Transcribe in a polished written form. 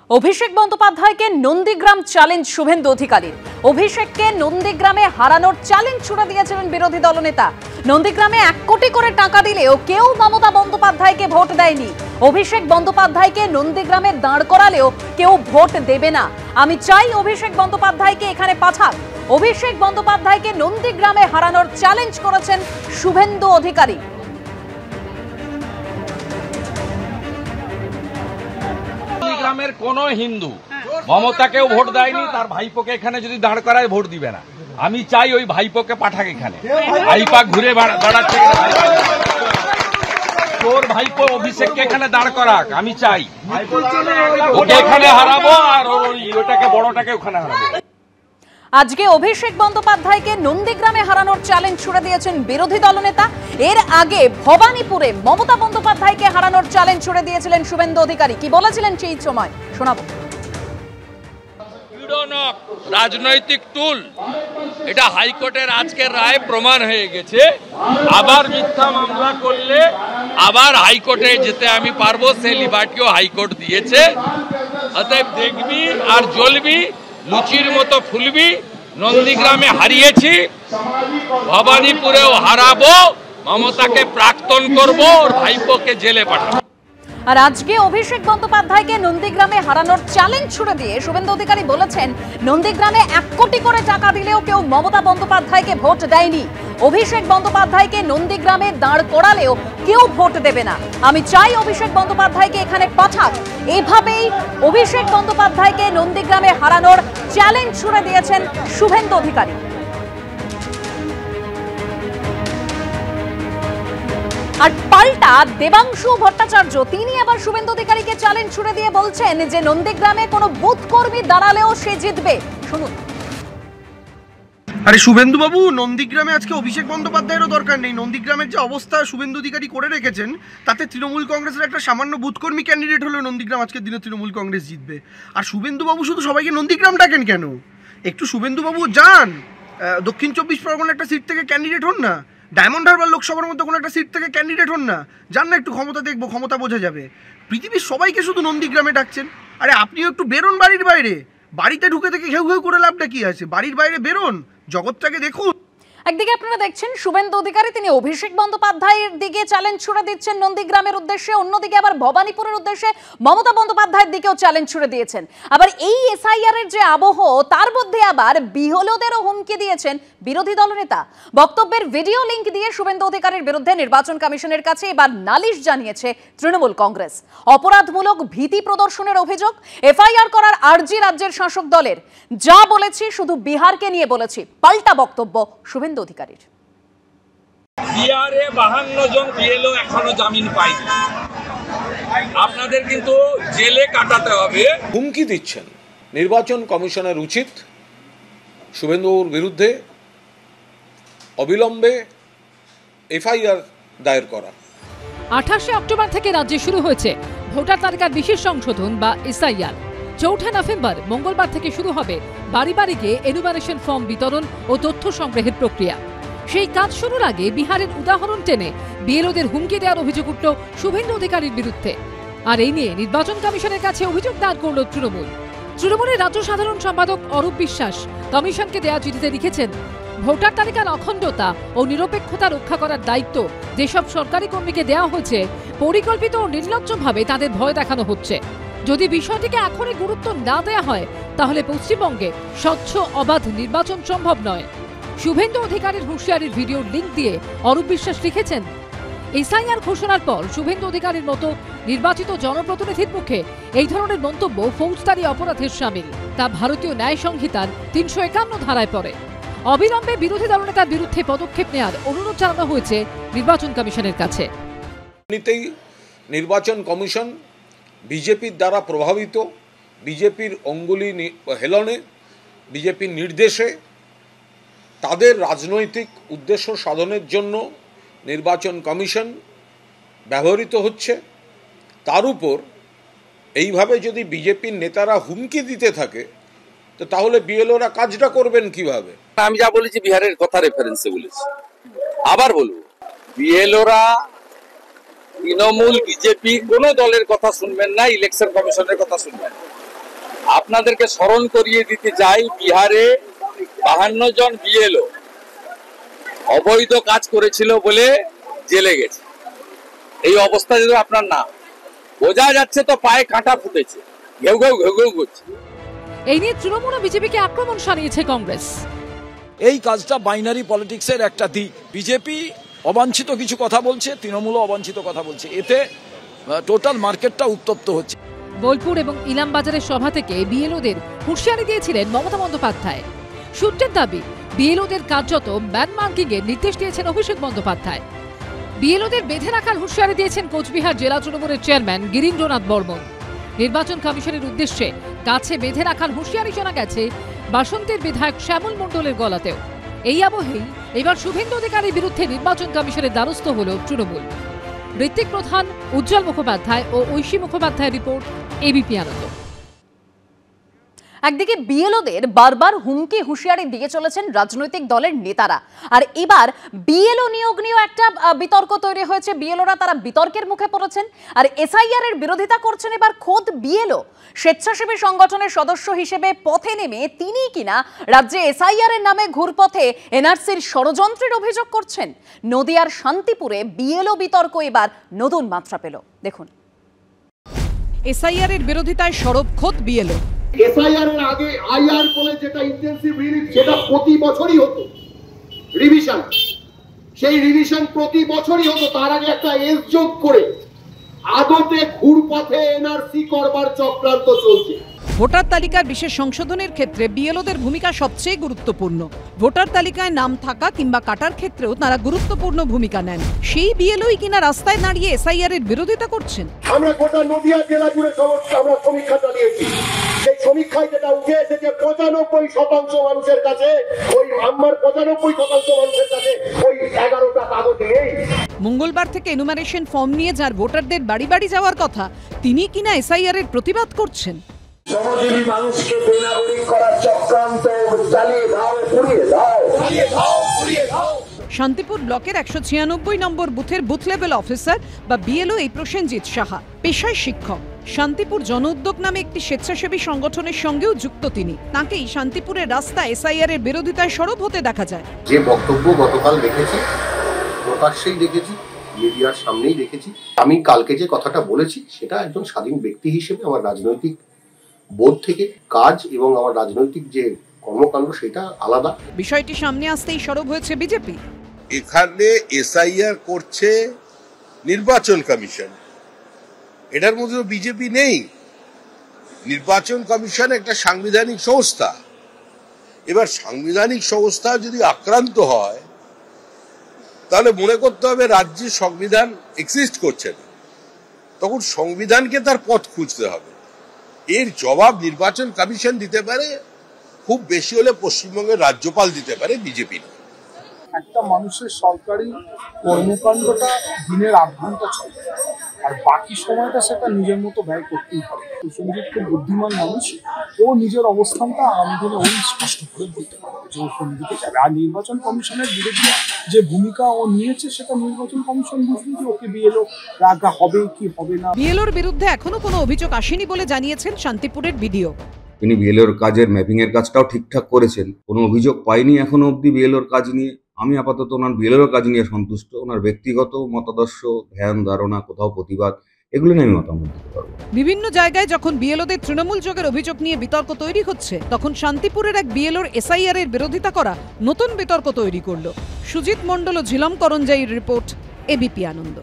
অভিষেক বন্দ্যোপাধ্যায়কে নন্দীগ্রাম চ্যালেঞ্জ শুভেন্দু অধিকারীর। অভিষেককে নন্দীগ্রামে হারানোর চ্যালেঞ্জ ছুড়ে দিয়েছিলেন বিরোধী দলনেতা। নন্দীগ্রামে 1 কোটি করে টাকা দিলেও কেউ মমতা বন্দ্যোপাধ্যায়কে ভোট দেয়নি। অভিষেক বন্দ্যোপাধ্যায়কে নন্দীগ্রামে দাঁড় করালেও কেউ ভোট দেবে না। আমি চাই অভিষেক বন্দ্যোপাধ্যায়কে এখানে পাঠাক। অভিষেক বন্দ্যোপাধ্যায়কে নন্দীগ্রামে হারানোর চ্যালেঞ্জ করেছেন শুভেন্দু অধিকারী। গ্রামের কোন হিন্দু মমতাকেও ভোট দেয়নি, তার ভাইপোকে এখানে যদি দাঁড় করায় ভোট দিবে না। আমি চাই ওই ভাইপোকে পাঠাক এখানে। ভাইপা ঘুরে বেড়াচ্ছে, তোর ভাইপো অভিষেককে এখানে দাঁড় করাক। আমি চাই ওকে এখানে হারাবো আর ওটাকে বড়টাকে ওখানে হারাবো। আজকে অভিষেক বন্দ্যোপাধ্যায়কে নন্দীগ্রামে হারানোর চ্যালেঞ্জ ছুড়ে দিয়েছেন বিরোধী দলনেতা। এর আগে ভবানীপুরে মমতা বন্দ্যোপাধ্যায়কে হারানোর চ্যালেঞ্জ ছুড়ে দিয়েছিলেন শুভেন্দু অধিকারী। কি বলেছিলেন সেই সময় শোনাবো। রাজনৈতিক টুল, এটা হাইকোর্টের আজকের রায় প্রমাণ হয়ে গেছে। আবার মিথ্যা মামলা করলে আবার হাইকোর্টে যেতে আমি পারবো, সে লিবার্টিও হাইকোর্ট দিয়েছে। অতএব দেখবি আর জ্বলবি, লুচির মতো ফুলবি। নন্দীগ্রামে হারিয়েছি, ভবানীপুরেও হারাবো, মমতাকে প্রাক্তন করবো, ওর ভাইপোকে জেলে পাঠাবো। আর আজকে অভিষেক বন্দ্যোপাধ্যায়কে নন্দীগ্রামে হারানোর চ্যালেঞ্জ ছুড়ে দিয়ে শুভেন্দু অধিকারী বলেছেন, নন্দীগ্রামে 1 কোটি করে টাকা দিলেও কেউ মমতা বন্দ্যোপাধ্যায়কে ভোট দেয়নি। অভিষেক বন্দ্যোপাধ্যায়কে নন্দীগ্রামে দাঁড় করালেও কেউ ভোট দেবে না। আমি চাই অভিষেক বন্দ্যোপাধ্যায়কে এখানে পাঠাক। এভাবেই অভিষেক বন্দ্যোপাধ্যায়কে নন্দীগ্রামে হারানোর চ্যালেঞ্জ ছুড়ে দিয়েছেন শুভেন্দু অধিকারী। আর পাল্টা দেবাংশু ভট্টাচার্য তিনি আবার শুভেন্দু অধিকারীকে চ্যালেঞ্জ ছুড়ে দিয়ে বলছেন যে নন্দীগ্রামে কোনো বুথ কর্মী দাঁড়ালেও সে জিতবে। শুনুন। আরে শুভেন্দু বাবু, নন্দীগ্রামে আজকে অভিষেক বন্দ্যোপাধ্যায়েরও দরকার নেই। নন্দীগ্রামের যে অবস্থা শুভেন্দু অধিকারী করে রেখেছেন, তাতে তৃণমূল কংগ্রেসের একটা সামান্য বুথকর্মী ক্যান্ডিডেট হলেও নন্দীগ্রাম আজকের দিনে তৃণমূল কংগ্রেস জিতবে। আর শুভেন্দু বাবু শুধু সবাইকে নন্দীগ্রাম ডাকেন কেন? একটু শুভেন্দু বাবু যান দক্ষিণ 24 পরগনা একটা সিট থেকে ক্যান্ডিডেট হন না, ডায়মন্ড হারবার লোকসভার মধ্যে কোনো একটা সিট থেকে ক্যান্ডিডেট হন না, যান না একটু ক্ষমতা দেখবো, ক্ষমতা বোঝা যাবে। পৃথিবীর সবাইকে শুধু নন্দীগ্রামে ডাকছেন। আরে আপনিও একটু বেরোন বাড়ির বাইরে। বাড়িতে ঢুকে থেকে ঘেউ ঘেউ করে লাভটা কি আছে? বাড়ির বাইরে বেরোন, জগৎটাকে দেখুন। একদিকে আপনারা দেখছেন শুভেন্দু অধিকারী তিনি অভিষেক বন্দ্যোপাধ্যায়ের দিকে চ্যালেঞ্জ ছুড়ে দিচ্ছেন নন্দীগ্রামের উদ্দেশ্যে, অন্যদিকে আবার ভবানীপুরের উদ্দেশ্যে মমতা বন্দ্যোপাধ্যায়ের দিকেও চ্যালেঞ্জ ছুড়ে দিয়েছেন। আবার এই এসআইআর এর যে আবহ, তার মধ্যে আবার বিহলদেরও হুমকি দিয়েছেন বিরোধী দলনেতা। বক্তব্যের ভিডিও লিংক দিয়ে শুভেন্দু অধিকারীর বিরুদ্ধে নির্বাচন কমিশনের কাছে এবার নালিশ জানিয়েছে তৃণমূল কংগ্রেস। অপরাধমূলক ভীতি প্রদর্শনের অভিযোগ, এফআইআর করার আর্জি রাজ্যের শাসক দলের। যা বলেছি শুধু বিহারকে নিয়ে বলেছি, পাল্টা বক্তব্য শুভেন্দু অধিকারীর। বিহারে 52 জন বিএলও এখনো জামিন পায়নি। আপনাদের কিন্তু জেলে কাটাতে হবে। হুমকি দিচ্ছেন। নির্বাচন কমিশনের উচিত শুভেন্দুর বিরুদ্ধে অবিলম্বে এফআইআর দায়ের করা। 28 অক্টোবর থেকে রাজ্যে শুরু হয়েছে ভোটার তালিকার বিশেষ সংশোধন বা এসআইআর। 4 নভেম্বর মঙ্গলবার থেকে শুরু হবে বাড়ি বাড়ি গিয়ে এনুমারেশন ফর্ম বিতরণ ও তথ্য সংগ্রহের প্রক্রিয়া। সেই কাজ শুরুর আগে বিহারের উদাহরণ টেনে বিএলওদের হুমকি দেওয়ার অভিযোগ উঠল শুভেন্দু অধিকারীর বিরুদ্ধে। আর এই নিয়ে নির্বাচন কমিশনের কাছে অভিযোগ দায়ের করল তৃণমূলের রাজ্য সাধারণ সম্পাদক অরূপ বিশ্বাস কমিশনকে দেওয়া চিঠিতে লিখেছেন, ভোটার তালিকার অখণ্ডতা ও নিরপেক্ষতা রক্ষা করার দায়িত্ব যেসব সরকারি কর্মীকে দেওয়া হয়েছে, পরিকল্পিত ও নির্লজ্জভাবে তাদের ভয় দেখানো হচ্ছে। যদি বিষয়টিকে এখনই গুরুত্ব না দেওয়া হয়, তাহলে পশ্চিমবঙ্গে স্বচ্ছ অবাধ নির্বাচন সম্ভব নয়। শুভেন্দু অধিকারীর হুঁশিয়ারির ভিডিও লিংক দিয়ে অরূপ বিশ্বাস লিখেছেন, এসআইআর ঘোষণার পর শুভেন্দু অধিকারীর মতো নির্বাচিত জনপ্রতিনিধির মুখে এই ধরনের মন্তব্য ফৌজদারি অপরাধের শামিল। তা ভারতীয় ন্যায় সংহিতার 351 ধারায় পড়ে। অবিলম্বে বিরোধী দলনেতার বিরুদ্ধে পদক্ষেপ নেওয়ার অনুরোধ জানানো হয়েছে নির্বাচন কমিশনের কাছে। এমনিতেই নির্বাচন কমিশন বিজেপির দ্বারা প্রভাবিত, বিজেপির অঙ্গুলি হেলনে, বিজেপির নির্দেশে তাদের রাজনৈতিক উদ্দেশ্য সাধনের জন্য নির্বাচন কমিশন ব্যবহৃত হচ্ছে। তার উপর এইভাবে যদি বিজেপির নেতারা হুমকি দিতে থাকে, তো তাহলে বিএলওরা কাজটা করবেন কিভাবে? আমি যা বলেছি বিহারের কথা রেফারেন্সে বলেছি, আবার বলবো, বিএলওরা তৃণমূল বিজেপি কোন দলের কথা শুনবেন না, ইলেকশন কমিশনের কথা শুনবেন। আপনাদেরকে স্মরণ করিয়ে দিতে চাই, বিহারে 52 জন বিএলও অবৈধ কাজ করেছিল বলে জেলে গেছে। এই অবস্থা যদি আপনার না বোঝা যাচ্ছে, তো পায়ে কাঁটা ফুটেছে, ঘেউ ঘেউ ঘেউ ঘেউ করছে। এই নিয়ে তৃণমূল ও বিজেপিকে আক্রমণ শানিয়েছে কংগ্রেস। এই কাজটা বাইনারি পলিটিক্সের একটা দিক। বিজেপি অবাঞ্ছিত কিছু কথা বলছে, তৃণমূল অবাঞ্ছিত কথা বলছে, এতে টোটাল মার্কেটটা উত্তপ্ত হচ্ছে। বোলপুর এবং ইলামবাজারের সভা থেকে বিএলওদের হুঁশিয়ারি দিয়েছিলেন মমতা বন্দ্যোপাধ্যায়। সূত্রের দাবি, বিএলওদের কার্যত ম্যানমার্কিং এর নির্দেশ দিয়েছেন অভিষেক বন্দ্যোপাধ্যায়। বিএলওদের বেঁধে রাখার হুঁশিয়ারি দিয়েছেন কোচবিহার জেলা তৃণমূলের চেয়ারম্যান গিরীন্দ্রনাথ বর্মন। নির্বাচন কমিশনের উদ্দেশ্যে কাছে বেঁধে রাখার হুঁশিয়ারি শোনা গেছে বাসন্তীর বিধায়ক শ্যামল মণ্ডলের গলাতেও। এই আবহেই এবার শুভেন্দু অধিকারীর বিরুদ্ধে নির্বাচন কমিশনের দ্বারস্থ হল তৃণমূল। ঋত্বিক প্রধান, উজ্জ্বল মুখোপাধ্যায় ও ঐশী মুখোপাধ্যায়ের রিপোর্ট, এবিপি আনন্দ। একদিকে বিএলওদের বারবার হুমকি হুঁশিয়ারি দিয়ে চলেছেন রাজনৈতিক দলের নেতারা, আর এবার বিএলও নিয়োগ নিয়েও একটা বিতর্ক তৈরি হয়েছে। বিএলওরা তারা বিতর্কের মুখে পড়েছেন, আর এসআইআর এর বিরোধিতা করছেন এবার খোদ বিএলও। স্বেচ্ছাসেবী সংগঠনের সদস্য হিসেবে পথে নেমে তিনি কিনা রাজ্যে এসআইআর এর নামে ঘুরপথে এনআরসির ষড়যন্ত্রের অভিযোগ করছেন। নদিয়ার শান্তিপুরে বিএলও বিতর্ক এবার নতুন মাত্রা পেল, দেখুন। এসআইআর এর বিরোধিতায় সরব খোদ বিএলও। এসআইআর এর আগে আইআর বলে যেটা ইন্টেনসিভ রিভিউ, সেটা প্রতি বছরই হতো রিভিশন। সেই রিভিশন প্রতি বছরই হতো, তার আগে একটা এস যোগ করে আদতে ঘুরপথে এনআরসি করবার চক্রান্ত চলছে। ভোটার তালিকার বিশেষ সংশোধনের ক্ষেত্রে বিএলওদের ভূমিকা সবচেয়ে গুরুত্বপূর্ণ। ভোটার তালিকায় নাম থাকা কিংবা কাটার ক্ষেত্রেও তারা গুরুত্বপূর্ণ ভূমিকা নেন। সেই বিএলওই কিনা রাস্তায় দাঁড়িয়ে এসআইআর এর বিরোধিতা করছেন। আমরা গোটা নদিয়া জেলা জুড়ে আমরা সমীক্ষা চালিয়েছি। সেই সমীক্ষায় যেটা উঠে এসেছে 95% মানুষের কাছে, ওই আমার 95% মানুষের কাছে ওই 11টা কাগজ নেই। মঙ্গলবার থেকে এনুমারেশন ফর্ম নিয়ে যার ভোটারদের বাড়ি বাড়ি যাওয়ার কথা, তিনি কিনা এসআইআর এর প্রতিবাদ করছেন। শ্রমজীবী মানুষকে বেনাগরিক করার চক্রান্ত চালিয়ে দাও, পুড়িয়ে দাও, পুড়িয়ে দাও, পুড়িয়ে দাও। শান্তিপুর ব্লকের 196 নম্বর বুথের বুথ লেভেল অফিসার বা বিএলও এই প্রসেনজিৎ সাহা, পেশায় শিক্ষক। শান্তিপুর জন উদ্যোগ নামে একটি স্বেচ্ছাসেবী সংগঠনের সঙ্গেও যুক্ত তিনি। তাকেই শান্তিপুরের রাস্তা এসআইআর এর বিরোধিতায় সরব হতে দেখা যায়। যে বক্তব্য গতকাল দেখেছি, প্রকাশ্যেই দেখেছি, মিডিয়ার সামনেই দেখেছি। আমি কালকে যে কথাটা বলেছি সেটা একজন স্বাধীন ব্যক্তি হিসেবে আমার রাজনৈতিক বোধ থেকে কাজ এবং আমার রাজনৈতিক যে কর্মকাণ্ড সেটা আলাদা। বিষয়টি সামনে আসতেই সরব হয়েছে বিজেপি। এখানে এসআইআর করছে নির্বাচন কমিশন, এটার মধ্যে বিজেপি নেই। নির্বাচন কমিশন একটা সাংবিধানিক সংস্থা। এবার সাংবিধানিক সংস্থা যদি আক্রান্ত হয় তাহলে মনে করতে হবে রাজ্যের সংবিধান এক্সিস্ট করছে না, তখন সংবিধানকে তার পথ খুঁজতে হবে। এর জবাব নির্বাচন কমিশন দিতে পারে, খুব বেশি হলে পশ্চিমবঙ্গের রাজ্যপাল দিতে পারে, বিজেপি না। একটা মানুষের সরকারি কর্মকাণ্ডটা দিনের 8 ঘন্টা চলে, আর বাকি সময়টা সেটা নিজের মতো ব্যয় করতেই পারে। প্রসেনজিৎ খুব বুদ্ধিমান মানুষ, ও নিজের অবস্থানটা আগামী দিনে ওই স্পষ্ট করে বলতে পারবে যে ও কোন দিকে যাবে। আর নির্বাচন কমিশনের বিরুদ্ধে যে ভূমিকা ও নিয়েছে সেটা নির্বাচন কমিশন বুঝবে যে ওকে বিএলও রাখা হবে কি হবে না। বিএলওর বিরুদ্ধে এখনো কোনো অভিযোগ আসেনি বলে জানিয়েছেন শান্তিপুরের বিডিও। তিনি বিএলওর কাজের ম্যাপিং এর কাজটাও ঠিকঠাক করেছেন, কোনো অভিযোগ পাইনি এখনো অবধি বিএলওর কাজ নিয়ে। আমি আপাতত ওনার বিএলওর কাজ নিয়ে সন্তুষ্ট। ওনার ব্যক্তিগত মতাদর্শ, ধ্যান ধারণা, কোথাও প্রতিবাদ, এগুলো নিয়ে আমি মতামত দিতে পারবো। বিভিন্ন জায়গায় যখন বিএলওদের তৃণমূল যোগের অভিযোগ নিয়ে বিতর্ক তৈরি হচ্ছে, তখন শান্তিপুরের এক বিএলওর এসআইআর এর বিরোধিতা করা নতুন বিতর্ক তৈরি করলো। সুজিত মণ্ডল ও ঝিলম করঞ্জাইয়ের রিপোর্ট, এবিপি আনন্দ।